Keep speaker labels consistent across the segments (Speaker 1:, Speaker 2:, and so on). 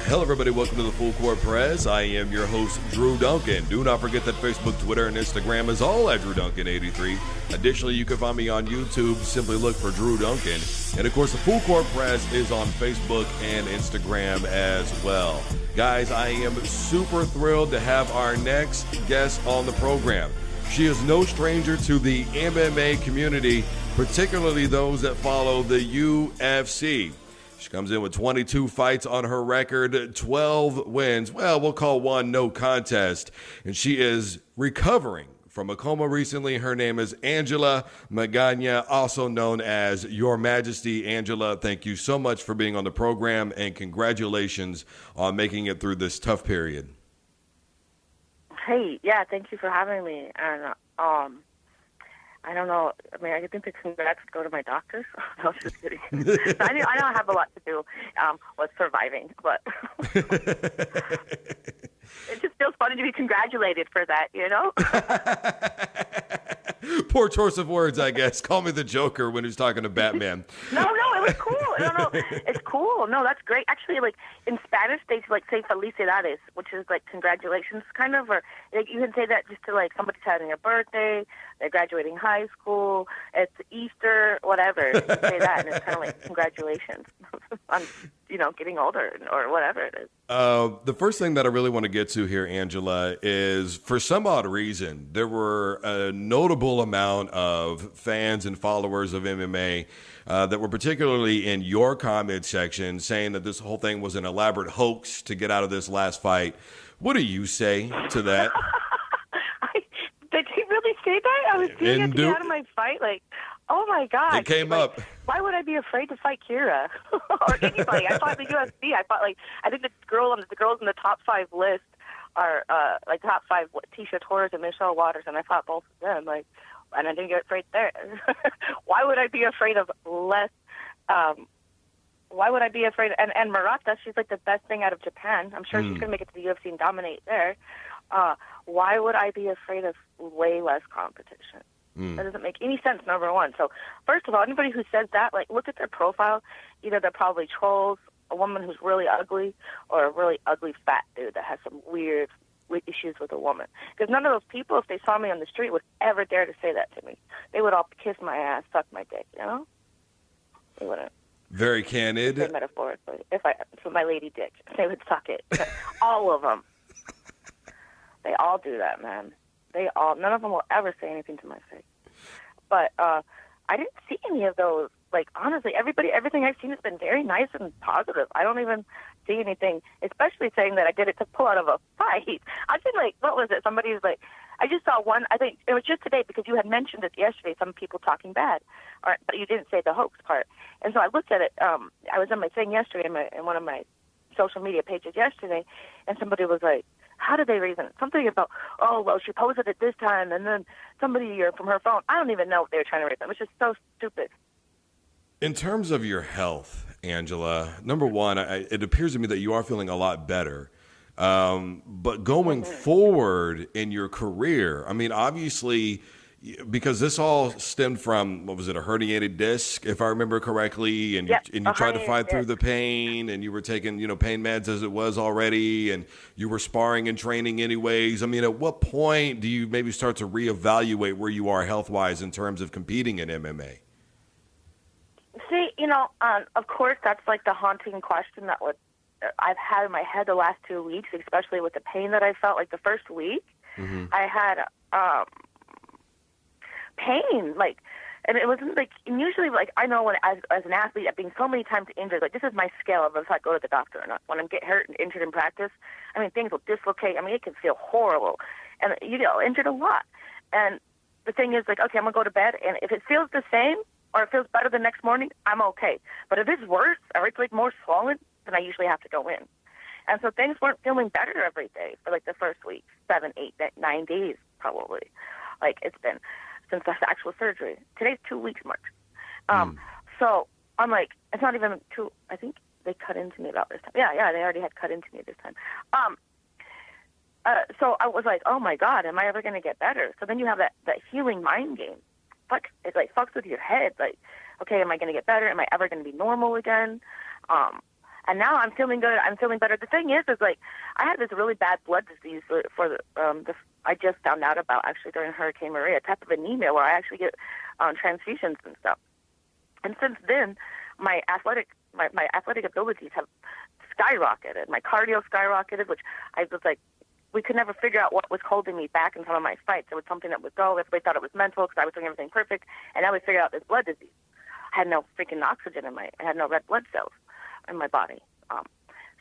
Speaker 1: Hello, everybody. Welcome to the Full Court Press. I am your host, Drew Duncan. Do not forget that Facebook, Twitter, and Instagram is all at Drew Duncan 83. Additionally, you can find me on YouTube. Simply look for Drew Duncan. And, of course, the Full Court Press is on Facebook and Instagram as well. Guys, I am super thrilled to have our next guest on the program. She is no stranger to the MMA community, particularly those that follow the UFC. She comes in with 22 fights on her record, 12 wins. Well, we'll call one no contest. And she is recovering from a coma recently. Her name is Angela Magana, also known as Your Majesty. Angela, thank you so much for being on the program, and congratulations on making it through this tough period.
Speaker 2: Hey, yeah, thank you for having me. And I don't know. I mean, I think the congrats go to my doctors. No, just kidding. I know I have a lot to do with surviving, but it just feels funny to be congratulated for that, you know?
Speaker 1: Poor choice of words, I guess. Call me the Joker when he's talking to Batman.
Speaker 2: No, it was cool. No, it's cool. No, that's great. Actually, like in Spanish, they like say felicidades, which is like congratulations, kind of, or like, you can say that just to like somebody's having a birthday, they're graduating high school, it's Easter, whatever. You can say that, and it's kind of like congratulations on, getting older or whatever it is.
Speaker 1: The first thing that I really want to get to here, Angela, is for some odd reason, there were a notable amount of fans and followers of MMA that were particularly in your comment section saying that this whole thing was an elaborate hoax to get out of this last fight. What do you say to that?
Speaker 2: Did he really say that? I was doing it to get out of my fight. Like, oh my God.
Speaker 1: It came up.
Speaker 2: Why would I be afraid to fight Kira or anybody? I fought the UFC. I think the girls in the top 5 list are like top 5 Tisha Torres and Michelle Waters, and I fought both of them. Like, and I didn't get afraid there. Why would I be afraid of less? Why would I be afraid? And Murata, she's like the best thing out of Japan. I'm sure she's gonna make it to the UFC and dominate there. Why would I be afraid of way less competition? That doesn't make any sense, number one. So, first of all, anybody who says that, like, look at their profile. Either they're probably trolls, a woman who's really ugly, or a really ugly fat dude that has some weird issues with a woman. Because none of those people, if they saw me on the street, would ever dare to say that to me. They would all kiss my ass, suck my dick, you know? They wouldn't.
Speaker 1: Very candid.
Speaker 2: Metaphorically. So my lady dick, they would suck it. All of them. They all do that, man. None of them will ever say anything to my face. But I didn't see any of those. Like, honestly, everything I've seen has been very nice and positive. I don't even see anything, especially saying that I did it to pull out of a fight. I've been like, what was it? Somebody's like, I just saw one, I think it was just today because you had mentioned it yesterday, some people talking bad, but you didn't say the hoax part. And so I looked at it. I was on my thing yesterday in one of my social media pages yesterday, and somebody was like, how did they reason it? Something about, oh, well, she posted it this time, and then somebody from her phone. I don't even know what they were trying to reason. It was just so stupid.
Speaker 1: In terms of your health, Angela, number one, it appears to me that you are feeling a lot better. But going forward in your career, I mean, obviously, because this all stemmed from, what was it, a herniated disc, if I remember correctly, and you tried to fight through the pain, and you were taking, pain meds as it was already, and you were sparring and training anyways. I mean, at what point do you maybe start to reevaluate where you are health-wise in terms of competing in MMA?
Speaker 2: See, of course, that's like the haunting question that I've had in my head the last 2 weeks, especially with the pain that I felt. Like the first week, I had pain, like, and it wasn't like, and usually, like, I know when as an athlete, I've been so many times injured, like, this is my scale of if I go to the doctor or not. When I get hurt and injured in practice, I mean, things will dislocate. I mean, it can feel horrible, and injured a lot. And the thing is, like, okay, I'm gonna go to bed, and if it feels the same or it feels better the next morning, I'm okay. But if it's worse or it's like more swollen, then I usually have to go in. And so things weren't feeling better every day for like the first week, 7, 8, 9 days probably. Like it's been since the actual surgery. Today's 2 weeks mark. So I'm like, it's not even 2. I think they cut into me about this time. Yeah, they already had cut into me this time. So I was like, oh my God, am I ever going to get better? So then you have that healing mind game. It like fucks with your head. Like, okay, am I going to get better? Am I ever going to be normal again? And now I'm feeling good. I'm feeling better. The thing is like, I had this really bad blood disease I just found out about actually during Hurricane Maria, a type of anemia where I actually get transfusions and stuff. And since then, my athletic abilities have skyrocketed. My cardio skyrocketed, which I was like, we could never figure out what was holding me back in some of my fights. It was something that would go. Everybody thought it was mental because I was doing everything perfect. And now we figured out this blood disease. I had no freaking oxygen I had no red blood cells in my body.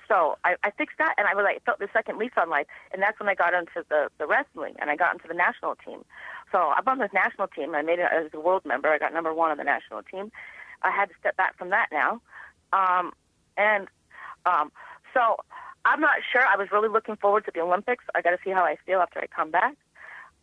Speaker 2: So I fixed that, and I felt the second lease on life, and that's when I got into the wrestling, and I got into the national team. So I'm on this national team. I made it as a world member. I got number 1 on the national team. I had to step back from that now. So I'm not sure. I was really looking forward to the Olympics. I got to see how I feel after I come back.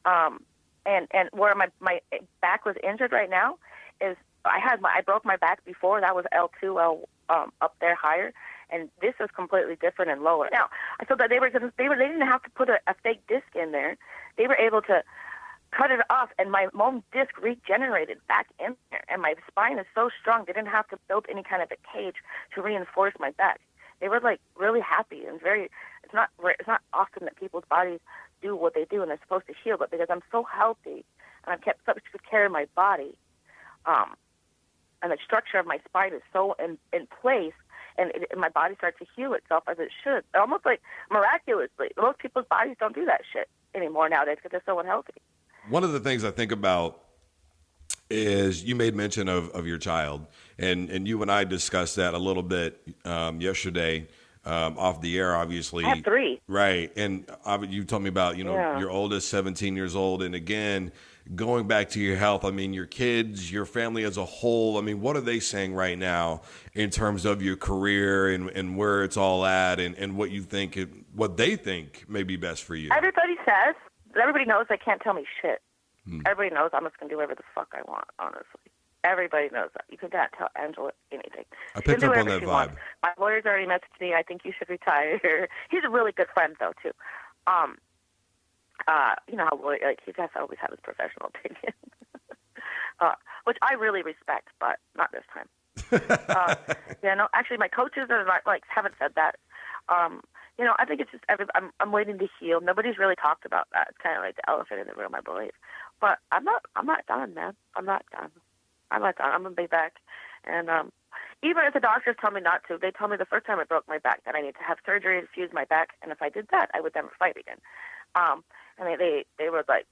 Speaker 2: And where my back was injured right now is I broke my back before. That was L2, up there higher. And this is completely different and lower. Now, I thought that they didn't have to put a fake disc in there. They were able to cut it off, and my bone disc regenerated back in there. And my spine is so strong, they didn't have to build any kind of a cage to reinforce my back. They were like really happy and it's not often that people's bodies do what they do and they're supposed to heal, but because I'm so healthy and I've kept such good care of my body, and the structure of my spine is so in place, and my body starts to heal itself as it should. Almost like miraculously. Most people's bodies don't do that shit anymore nowadays because they're so unhealthy.
Speaker 1: One of the things I think about is you made mention of your child, and you and I discussed that a little bit yesterday off the air, obviously.
Speaker 2: I have 3.
Speaker 1: Right, and you told me about, your oldest, 17 years old, and again, going back to your health, I mean, your kids, your family as a whole, I mean, what are they saying right now in terms of your career and where it's all at and what you think, what they think may be best for you?
Speaker 2: Everybody knows they can't tell me shit. Everybody knows I'm just going to do whatever the fuck I want, honestly. Everybody knows that. You can't tell Angela anything.
Speaker 1: I picked up on that vibe.
Speaker 2: Wants. My lawyer's already messaged me, I think you should retire. He's a really good friend, though, too. You know how he has to always have his professional opinion, which I really respect, but not this time. Actually, my coaches are haven't said that. I think it's just I'm waiting to heal. Nobody's really talked about that. It's kind of like the elephant in the room, I believe. But I'm not done, man. I'm not done. I'm gonna be back, and even if the doctors tell me not to, they told me the first time I broke my back that I need to have surgery to fuse my back, and if I did that, I would never fight again. And they were like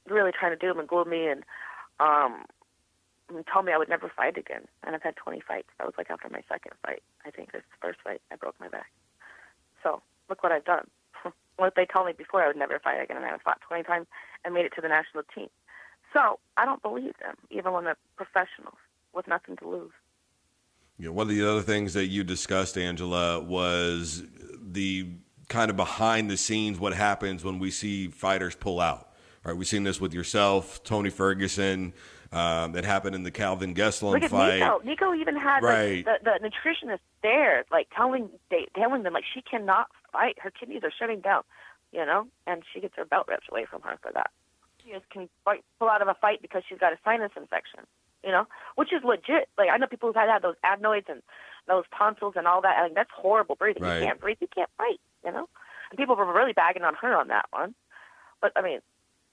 Speaker 2: really trying to doom and gloom me and told me I would never fight again. And I've had 20 fights. That was like after my second fight. I think this first fight I broke my back. So look what I've done. What they told me before I would never fight again, and I fought 20 times and made it to the national team. So I don't believe them, even when they're professionals with nothing to lose.
Speaker 1: One of the other things that you discussed, Angela, was the kind of behind the scenes, what happens when we see fighters pull out. Right, we've seen this with yourself, Tony Ferguson. That happened in the Calvin Gesslin fight.
Speaker 2: Nico even had the nutritionist there, telling them she cannot fight. Her kidneys are shutting down, and she gets her belt ripped away from her for that. She just can pull out of a fight because she's got a sinus infection, which is legit. I know people who've had those adenoids and those tonsils and all that. That's horrible breathing. Right. You can't breathe. You can't fight, And people were really bagging on her on that one. But,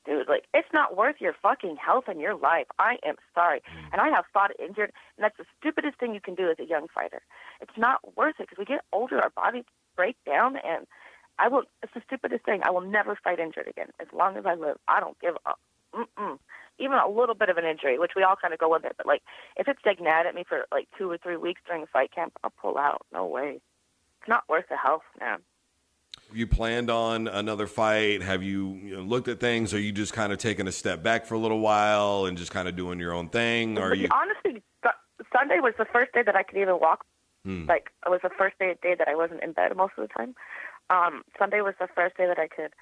Speaker 2: dude, it's not worth your fucking health and your life. I am sorry. And I have fought injured, and that's the stupidest thing you can do as a young fighter. It's not worth it because we get older, our bodies break down, and it's the stupidest thing. I will never fight injured again. As long as I live, I don't give up. Even a little bit of an injury, which we all kind of go with it, but if it's nagging at me for 2 or 3 weeks during a fight camp, I'll pull out. No way. It's not worth the health, man.
Speaker 1: Have you planned on another fight? Have you, looked at things? Are you just kind of taking a step back for a little while and just kind of doing your own thing? Or
Speaker 2: honestly, Sunday was the first day that I could even walk. It was the first day that I wasn't in bed most of the time. Sunday was the first day that I could.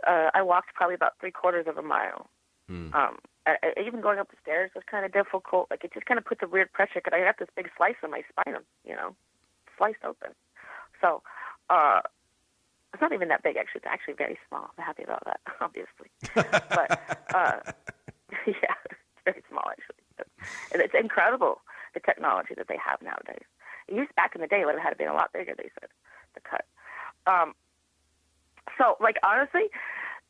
Speaker 2: I walked probably about 3/4 of a mile. Even going up the stairs was kind of difficult. It just kind of puts a weird pressure because I got this big slice on my spine, sliced open. So it's not even that big, actually. It's actually very small. I'm happy about that, obviously. But yeah, it's very small, actually. And it's incredible, the technology that they have nowadays. It used back in the day, it would have had been a lot bigger, they said, the cut. So, like, honestly,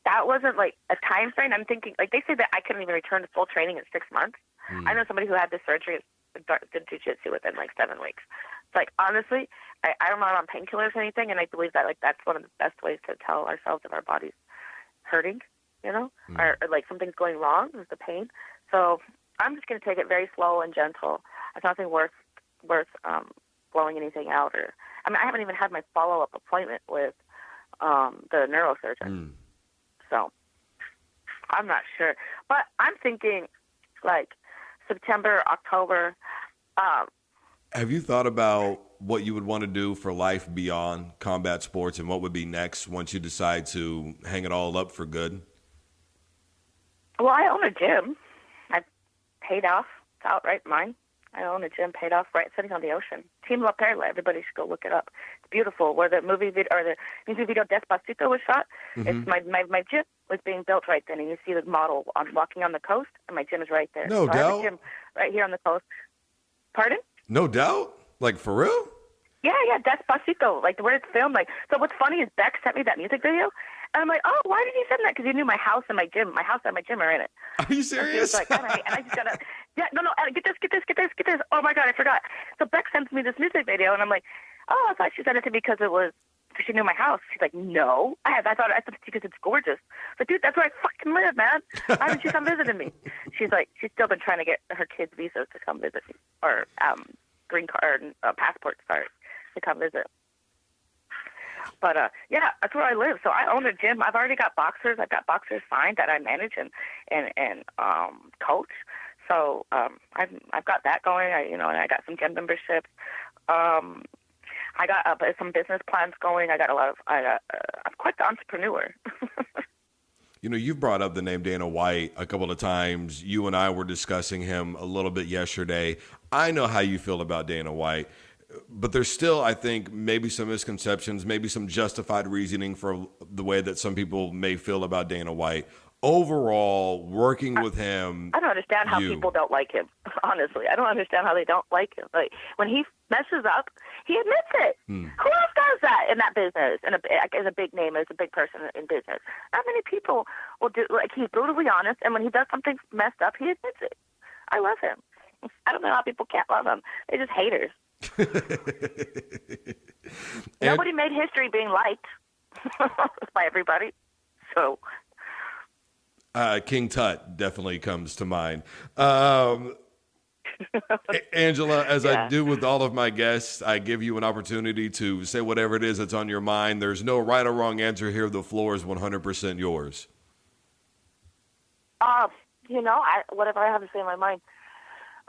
Speaker 2: that wasn't, like, a time frame. I'm thinking, like, they say that I couldn't even return to full training in 6 months. I know somebody who had this surgery did jiu-jitsu within, like, 7 weeks. It's like, honestly, I'm not on painkillers or anything, and I believe that, like, that's one of the best ways to tell ourselves if our body's hurting, you know, or, like, something's going wrong is the pain. So I'm just going to take it very slow and gentle. It's nothing worth blowing anything out. Or I mean, I haven't even had my follow-up appointment with the neurosurgeon. So I'm not sure. But I'm thinking, like, September, October.
Speaker 1: Have you thought about what you would want to do for life beyond combat sports and what would be next once you decide to hang it all up for good?
Speaker 2: Well, I own a gym. I've paid off. It's outright mine. I own a gym paid off right sitting on the ocean. Team La Perla. Everybody should go look it up. It's beautiful. Where the music video Despacito was shot. It's my gym was being built right then, and you see the model walking on the coast, and my gym is right there.
Speaker 1: No doubt.
Speaker 2: I have a gym right here on the coast. Pardon?
Speaker 1: No doubt. Like, for real?
Speaker 2: Yeah, Despacito. Like, where it's filmed. Like, so what's funny is Beck sent me that music video, and I'm like, oh, why did he send that? Because he knew my house and my gym. My house and my gym are in it.
Speaker 1: Are you serious?
Speaker 2: And I just gotta, get this. Oh my God, I forgot. So Beck sends me this music video, and I'm like, oh, I thought she sent it to me because she knew my house. She's like, no. I thought it's because it's gorgeous. But dude, that's where I fucking live, man. Why didn't she come visiting me? She's like, she's still been trying to get her kids' visas to come visit me, or green card, passport, sorry, to come visit. But yeah, that's where I live. So I own a gym. I've already got boxers. I've got boxers signed that I manage and coach. So I've got that going. And I got some gym memberships. I got some business plans going. I'm quite the entrepreneur.
Speaker 1: You've brought up the name Dana White a couple of times. You and I were discussing him a little bit yesterday. I know how you feel about Dana White, but there's still, I think, maybe some misconceptions, maybe some justified reasoning for the way that some people may feel about Dana White. Overall, working with him,
Speaker 2: I don't understand how people don't like him. Honestly, I don't understand how they don't like him. Like, when he messes up, he admits it. Who else does that in that business? And as a big name, as a big person in business, not many people will do. Like, he's brutally honest, and when he does something messed up, he admits it. I love him. I don't know how people can't love him. They're just haters. Nobody made history being liked by everybody. So.
Speaker 1: King Tut definitely comes to mind. Angela, as I do with all of my guests, I give you an opportunity to say whatever it is that's on your mind. There's no right or wrong answer here. The floor is 100% yours.
Speaker 2: Whatever I have to say in my mind.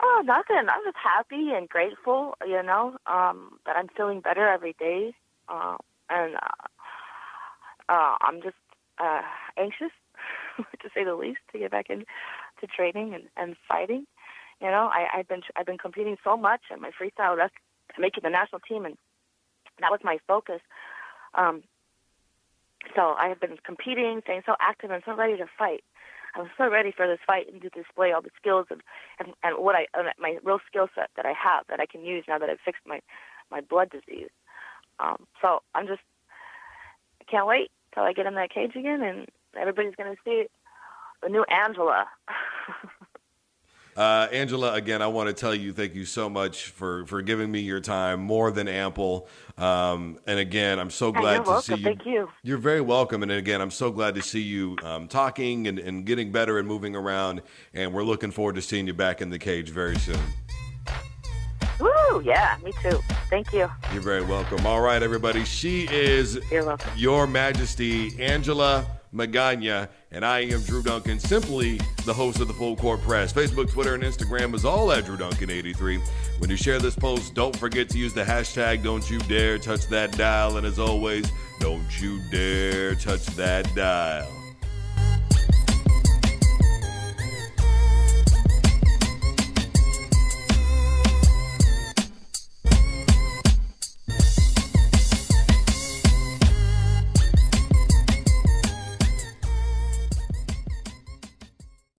Speaker 2: Oh, nothing. I'm just happy and grateful, that I'm feeling better every day. And I'm just anxious, to say the least, to get back into training and fighting. I've been competing so much in my freestyle, that's making the national team, and that was my focus. So I have been competing, staying so active and so ready to fight. I was so ready for this fight and to display all the skills and what my real skill set that I have that I can use now that I've fixed my blood disease. So I can't wait till I get in that cage again and everybody's going to see the new Angela.
Speaker 1: Angela, again, I want to tell you thank you so much for giving me your time, more than ample. And again, I'm so glad to see you.
Speaker 2: Thank you.
Speaker 1: You're very welcome. And again, I'm so glad to see you talking and getting better and moving around. And we're looking forward to seeing you back in the cage very soon.
Speaker 2: Woo, yeah, me too. Thank you.
Speaker 1: You're very welcome. All right, everybody. She is Your Majesty, Angela Magana, and I am Drew Duncan, simply the host of the Full Court Press. Facebook, Twitter, and Instagram is all at Drew Duncan 83. When you share this post, don't forget to use the hashtag Don't You Dare Touch That Dial. And as always, don't you dare touch that dial.